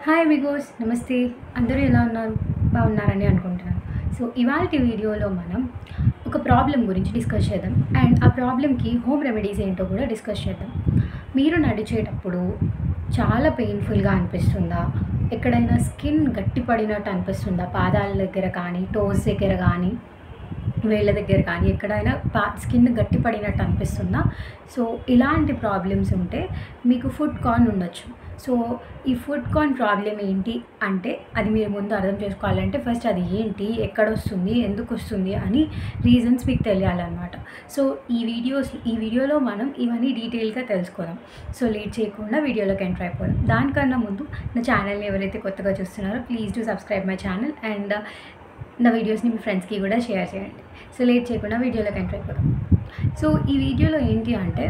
Hi Amigos, నమస్తే. అందరూ ఎలా ఉన్నారు? బాగున్నారని అనుకుంటున్నాను. సో ఇవాల్టి వీడియోలో మనం ఒక ప్రాబ్లం గురించి డిస్కస్ చేద్దాం అండ్ ఆ ప్రాబ్లంకి హోమ్ రెమెడీస్ ఏంటో కూడా డిస్కస్ చేద్దాం. మీరు నడిచేటప్పుడు చాలా పెయిన్ఫుల్గా అనిపిస్తుందా? ఎక్కడైనా స్కిన్ గట్టిపడినట్టు అనిపిస్తుందా? పాదాల దగ్గర కానీ, టోస్ దగ్గర కానీ, వేళ్ళ దగ్గర కానీ ఎక్కడైనా స్కిన్ గట్టిపడినట్టు అనిపిస్తుందా? సో ఇలాంటి ప్రాబ్లమ్స్ ఉంటే మీకు ఫుడ్ కార్న్ ఉండొచ్చు. సో ఈ ఫుడ్ కార్న్ ప్రాబ్లం ఏంటి అంటే, అది మీరు ముందు అర్థం చేసుకోవాలంటే ఫస్ట్ అది ఏంటి, ఎక్కడొస్తుంది, ఎందుకు వస్తుంది అని రీజన్స్ మీకు తెలియాలన్నమాట. సో ఈ వీడియోలో మనం ఇవన్నీ డీటెయిల్గా తెలుసుకోదాం. సో లేట్ చేయకుండా వీడియోలోకి ఎంటర్ అయిపోదాం. దానికన్నా ముందు నా ఛానల్ని ఎవరైతే కొత్తగా చూస్తున్నారో please do subscribe my channel and నా వీడియోస్ని మీ ఫ్రెండ్స్కి కూడా షేర్ చేయండి. సో లేట్ చేయకుండా వీడియోలోకి ఎంటర్ అయిపోదాం. సో ఈ వీడియోలో ఏంటి అంటే,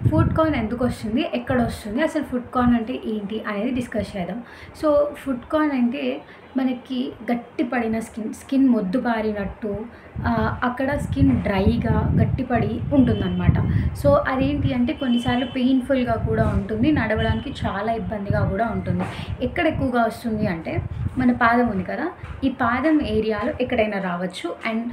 ఫుడ్ కార్న్ ఎందుకు వస్తుంది, ఎక్కడ వస్తుంది, అసలు ఫుడ్ కార్న్ అంటే ఏంటి అనేది డిస్కస్ చేద్దాం. సో ఫుడ్ కార్న్ అంటే మనకి గట్టిపడిన స్కిన్ మొద్దుబారినట్టు, అక్కడ స్కిన్ డ్రైగా గట్టిపడి ఉంటుందన్నమాట. సో అదేంటి అంటే కొన్నిసార్లు పెయిన్ఫుల్గా కూడా ఉంటుంది, నడవడానికి చాలా ఇబ్బందిగా కూడా ఉంటుంది. ఎక్కడ ఎక్కువగా వస్తుంది అంటే, మన పాదం ఉంది కదా, ఈ పాదం ఏరియాలో ఎక్కడైనా రావచ్చు అండ్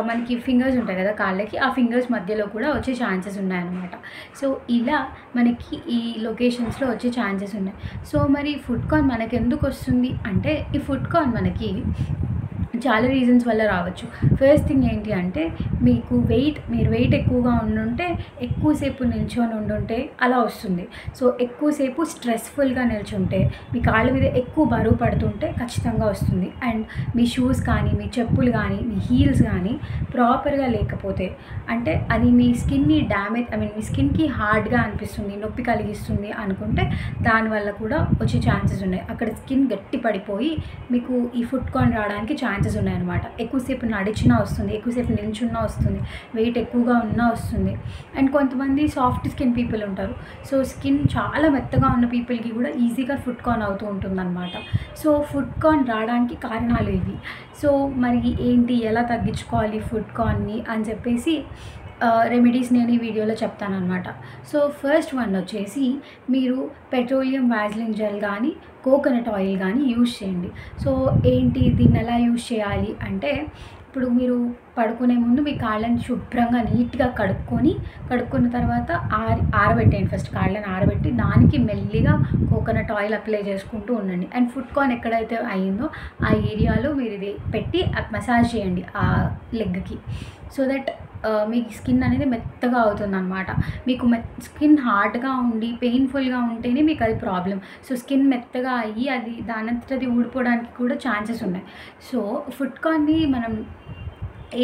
మనకి ఫింగర్స్ ఉంటాయి కదా కాళ్ళకి, ఆ ఫింగర్స్ మధ్యలో కూడా వచ్చే ఛాన్సెస్ ఉన్నాయన్నమాట. సో ఇలా మనకి ఈ లొకేషన్స్లో వచ్చే ఛాన్సెస్ ఉన్నాయి. సో మరి ఫుడ్ కార్న్ మనకి ఎందుకు వస్తుంది అంటే, ఈ ఫుడ్ కార్న్ మనకి చాలా రీజన్స్ వల్ల రావచ్చు. ఫస్ట్ థింగ్ ఏంటి అంటే, మీరు వెయిట్ ఎక్కువగా ఉండుంటే, ఎక్కువసేపు నిల్చొని ఉండుంటే అలా వస్తుంది. సో ఎక్కువసేపు స్ట్రెస్ఫుల్గా నిల్చుంటే, మీ కాళ్ళ మీద ఎక్కువ బరువు పడుతుంటే ఖచ్చితంగా వస్తుంది. అండ్ మీ షూస్ కానీ, మీ చెప్పులు కానీ, మీ హీల్స్ కానీ ప్రాపర్గా లేకపోతే, అంటే అది మీ స్కిన్ని మీ స్కిన్కి హార్డ్గా అనిపిస్తుంది, నొప్పి కలిగిస్తుంది అనుకుంటే దానివల్ల కూడా వచ్చే ఛాన్సెస్ ఉన్నాయి. అక్కడ స్కిన్ గట్టి పడిపోయి మీకు ఈ ఫుడ్ కార్న్ రావడానికి ఛాన్సెస్ ఉన్నాయన్నమాట. ఎక్కువసేపు నడిచినా వస్తుంది, ఎక్కువసేపు నిల్చున్నా వస్తుంది, వెయిట్ ఎక్కువగా ఉన్నా వస్తుంది. అండ్ కొంతమంది సాఫ్ట్ స్కిన్ పీపుల్ ఉంటారు. సో స్కిన్ చాలా మెత్తగా ఉన్న పీపుల్కి కూడా ఈజీగా ఫుడ్ కార్న్ అవుతూ ఉంటుందన్నమాట. సో ఫుడ్ కార్న్ రావడానికి కారణాలు ఇవి. సో మరి ఏంటి, ఎలా తగ్గించుకోవాలి ఫుడ్ కార్న్ని అని చెప్పేసి రెమెడీస్ నేను ఈ వీడియోలో చెప్తానమాట. సో ఫస్ట్ వన్ వచ్చేసి, మీరు పెట్రోలియం వాజ్లిన్ జెల్ కానీ, కోకోనట్ ఆయిల్ కానీ యూజ్ చేయండి. సో ఏంటి, దీన్ని ఎలా యూజ్ చేయాలి అంటే, ఇప్పుడు మీరు పడుకునే ముందు మీ కాళ్ళని శుభ్రంగా నీట్గా కడుక్కున్న తర్వాత ఆరబెట్టేయండి. ఫస్ట్ కాళ్ళని ఆరబెట్టి దానికి మెల్లిగా కోకోనట్ ఆయిల్ అప్లై చేసుకుంటూ ఉండండి. అండ్ ఫుడ్ కార్న్ ఎక్కడైతే అయిందో ఆ ఏరియాలో మీరు ఇది పెట్టి మసాజ్ చేయండి ఆ లెగ్కి. సో దట్ మీ స్కిన్ అనేది మెత్తగా అవుతుందన్నమాట. మీకు స్కిన్ హార్డ్గా ఉండి పెయిన్ఫుల్గా ఉంటేనే మీకు అది ప్రాబ్లం. సో స్కిన్ మెత్తగా అయ్యి అది దానంతటది ఊడిపోవడానికి కూడా ఛాన్సెస్ ఉన్నాయి. సో ఫుడ్ కార్న్ని మనం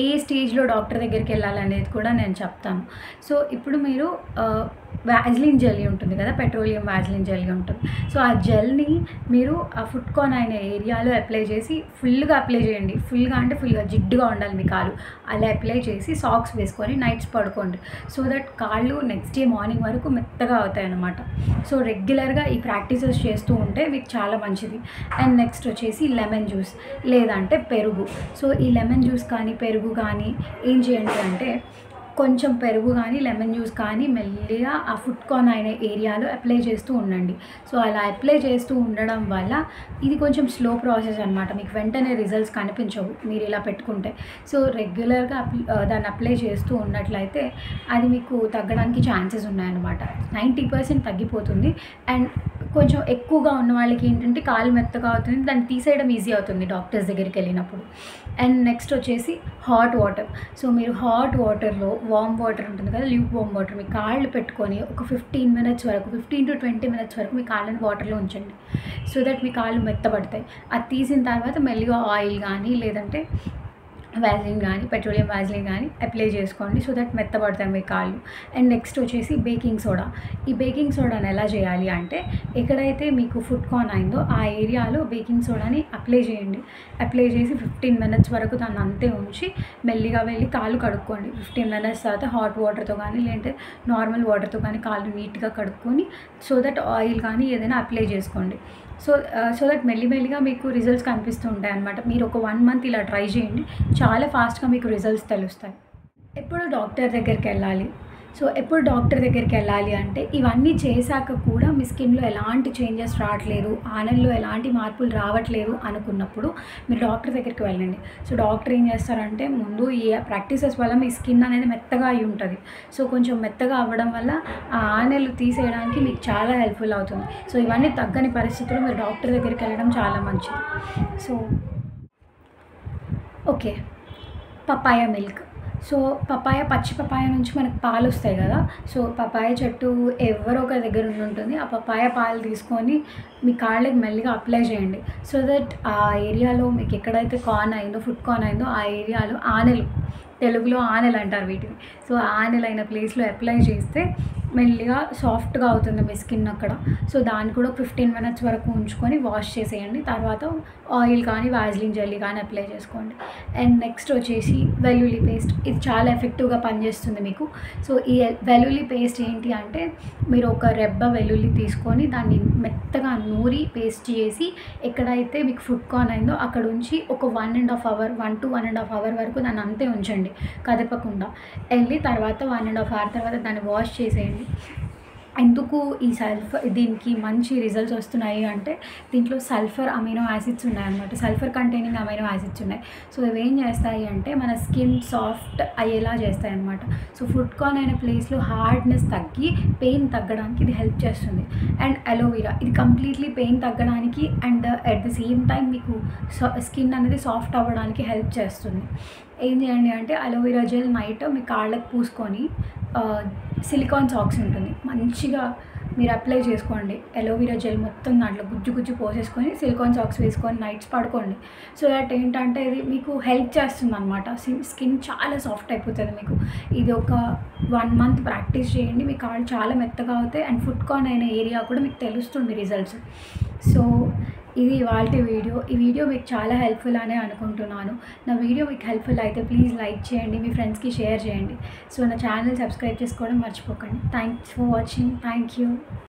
ఏ స్టేజ్లో డాక్టర్ దగ్గరికి వెళ్ళాలనేది కూడా నేను చెప్తాను. సో ఇప్పుడు మీరు వాజ్లిన్ జెల్ ఉంటుంది కదా, పెట్రోలియం వాజ్లిన్ జెల్ ఉంటుంది. సో ఆ జెల్ని మీరు ఆ ఫుడ్ కార్న్ అయిన ఏరియాలో అప్లై చేసి ఫుల్గా అప్లై చేయండి. ఫుల్గా జిడ్డుగా ఉండాలి మీ కాలు. అలా అప్లై చేసి సాక్స్ వేసుకొని నైట్స్ పడుకోండి. సో దట్ కాళ్ళు నెక్స్ట్ డే మార్నింగ్ వరకు మెత్తగా అవుతాయి అన్నమాట. సో రెగ్యులర్గా ఈ ప్రాక్టీసెస్ చేస్తూ ఉంటే మీకు చాలా మంచిది. అండ్ నెక్స్ట్ వచ్చేసి లెమన్ జ్యూస్ లేదంటే పెరుగు. సో ఈ లెమన్ జ్యూస్ కానీ పెరుగు కానీ ఏం చేయండి అంటే, కొంచెం పెరుగు కానీ లెమన్ జ్యూస్ కానీ మెల్లిగా ఆ ఫుడ్ కార్న్ అయిన ఏరియాలో అప్లై చేస్తూ ఉండండి. సో అలా అప్లై చేస్తూ ఉండడం వల్ల ఇది కొంచెం స్లో ప్రాసెస్ అనమాట. మీకు వెంటనే రిజల్ట్స్ కనిపించవు మీరు ఇలా పెట్టుకుంటే. సో రెగ్యులర్గా దాన్ని అప్లై చేస్తూ ఉన్నట్లయితే అది మీకు తగ్గడానికి ఛాన్సెస్ ఉన్నాయన్నమాట. 90% తగ్గిపోతుంది. అండ్ కొంచెం ఎక్కువగా ఉన్న వాళ్ళకి ఏంటంటే కాలు మెత్తగా అవుతుంది, దాన్ని తీసేయడం ఈజీ అవుతుంది డాక్టర్స్ దగ్గరికి వెళ్ళినప్పుడు. అండ్ నెక్స్ట్ వచ్చేసి హాట్ వాటర్. సో మీరు హాట్ వాటర్లో వామ్ వాటర్ ఉంటుంది కదా, ల్యూక్ వామ్ వాటర్, మీ కాళ్ళు పెట్టుకొని ఒక 15 to 20 minutes వరకు మీ కాళ్ళని వాటర్లో ఉంచండి. సో దట్ మీ కాళ్ళు మెత్తబడతాయి. అది తీసిన తర్వాత మెల్లిగా ఆయిల్ కానీ లేదంటే వాజ్లిన్ కానీ, పెట్రోలియం వాజ్లిన్ కానీ అప్లై చేసుకోండి. సో దట్ మెత్తబడతాయి మీ కాళ్ళు. అండ్ నెక్స్ట్ వచ్చేసి బేకింగ్ సోడా. ఈ బేకింగ్ సోడాని ఎలా చేయాలి అంటే, ఎక్కడైతే మీకు ఫుడ్ కార్న్ అయిందో ఆ ఏరియాలో బేకింగ్ సోడాని అప్లై చేయండి. అప్లై చేసి 15 minutes వరకు దాన్ని అంతే ఉంచి మెల్లిగా వెళ్ళి కాళ్ళు కడుక్కోండి. 15 minutes తర్వాత హాట్ వాటర్తో కానీ లేదంటే నార్మల్ వాటర్తో కానీ కాళ్ళు నీట్గా కడుక్కొని సో దట్ ఆయిల్ కానీ ఏదైనా అప్లై చేసుకోండి. సో దట్ మెల్లిమెల్లిగా మీకు రిజల్ట్స్ కనిపిస్తూ ఉంటాయి అన్నమాట. మీరు ఒక 1 month ఇలా ట్రై చేయండి, చాలా ఫాస్ట్గా మీకు రిజల్ట్స్ తెలుస్తాయి. ఎప్పుడు డాక్టర్ దగ్గరికి వెళ్ళాలి. సో ఎప్పుడు డాక్టర్ దగ్గరికి వెళ్ళాలి అంటే ఇవన్నీ చేశాక కూడా మీ స్కిన్లో ఎలాంటి చేంజెస్ రావట్లేదు, ఆనెల్లో ఎలాంటి మార్పులు రావట్లేదు అనుకున్నప్పుడు మీరు డాక్టర్ దగ్గరికి వెళ్ళండి. సో డాక్టర్ ఏం చేస్తారంటే ముందు ఈ ప్రాక్టీసెస్ వల్ల మీ స్కిన్ అనేది మెత్తగా అయి ఉంటుంది. సో కొంచెం మెత్తగా అవ్వడం వల్ల ఆ ఆనెలు తీసేయడానికి మీకు చాలా హెల్ప్ఫుల్ అవుతుంది. సో ఇవన్నీ తగ్గని పరిస్థితుల్లో మీరు డాక్టర్ దగ్గరికి వెళ్ళడం చాలా మంచిది. So okay, papaya milk. So పచ్చి పపాయ నుంచి మనకు పాలు వస్తాయి కదా. సో పపాయ చెట్టు ఎవరో ఒక దగ్గర ఉంటుంది. ఆ పపాయ పాలు తీసుకొని మీ కాళ్ళకి మెల్లిగా అప్లై చేయండి. సో దట్ ఆ ఏరియాలో మీకు ఎక్కడైతే కార్న్ అయిందో, ఫుడ్ కార్న్ అయిందో ఆ ఏరియాలో ఆనెలు, తెలుగులో ఆనెలు అంటారు వీటిని. సో ఆనెలు అయిన ప్లేస్లో అప్లై చేస్తే మెల్లిగా సాఫ్ట్గా అవుతుంది మీ స్కిన్ అక్కడ. సో దాన్ని కూడా 15 మినిట్స్ వరకు ఉంచుకొని వాష్ చేసేయండి. తర్వాత ఆయిల్ కానీ వాజ్లిన్ జెల్లీ కానీ అప్లై చేసుకోండి. అండ్ నెక్స్ట్ వచ్చేసి వెల్లుల్లి పేస్ట్. ఇది చాలా ఎఫెక్టివ్గా పనిచేస్తుంది మీకు. సో ఈ వెల్లుల్లి పేస్ట్ ఏంటి అంటే మీరు ఒక రెబ్బ వెల్లుల్లి తీసుకొని దాన్ని మెత్తగా నూరి పేస్ట్ చేసి ఎక్కడైతే మీకు ఫుడ్ కార్న్ అయిందో అక్కడ ఉంచి ఒక 1.5 అవర్ 1 to 1.5 అవర్ వరకు దాన్ని అంతే ఉంచండి కదపకుండా. వెళ్ళి తర్వాత 1.5 అవర్ తర్వాత దాన్ని వాష్ చేసేయండి. ఎందుకు ఈ దీనికి మంచి రిజల్ట్స్ వస్తున్నాయి అంటే దీంట్లో సల్ఫర్ అమైనో యాసిడ్స్ ఉన్నాయన్నమాట. సల్ఫర్ కంటైనింగ్ అమైనో యాసిడ్స్ ఉన్నాయి. సో ఇవేం చేస్తాయి అంటే మన స్కిన్ సాఫ్ట్ అయ్యేలా చేస్తాయి అన్నమాట. సో ఫుడ్ కార్న్ అయిన ప్లేస్లో హార్డ్నెస్ తగ్గి పెయిన్ తగ్గడానికి ఇది హెల్ప్ చేస్తుంది. అండ్ అలోవెరా, ఇది కంప్లీట్లీ పెయిన్ తగ్గడానికి and at the same time మీకు స్కిన్ అనేది సాఫ్ట్ అవ్వడానికి హెల్ప్ చేస్తుంది. ఏం చేయండి అంటే అలోవెరా జెల్ నైట్ మీ కాళ్ళకి పూసుకొని సిలికాన్ సాక్స్ ఉంటుంది, మంచిగా మీరు అప్లై చేసుకోండి. అలోవెరా జెల్ మొత్తం దాంట్లో గుజ్జు పోసేసుకొని సిలికాన్ సాక్స్ వేసుకొని నైట్స్ పడుకోండి. సో దట్ ఏంటంటే ఇది మీకు హెల్ప్ చేస్తుంది అనమాట. స్కిన్ చాలా సాఫ్ట్ అయిపోతుంది మీకు. ఇది ఒక 1 మంత్ ప్రాక్టీస్ చేయండి, మీ కాళ్ళు చాలా మెత్తగా అవుతాయి. అండ్ ఫుడ్ కార్న్ అయిన ఏరియా కూడా మీకు తెలుస్తుంది రిజల్ట్స్. సో ఇది ఇవాల్టి వీడియో. ఈ వీడియో మీకు చాలా హెల్ప్ఫుల్ అనే అనుకుంటున్నాను. నా వీడియో మీకు హెల్ప్ఫుల్ అయితే ప్లీజ్ లైక్ చేయండి, మీ ఫ్రెండ్స్కి షేర్ చేయండి. సో నా ఛానల్ సబ్స్క్రైబ్ చేసుకోవడం మర్చిపోకండి. Thanks for watching. Thank you.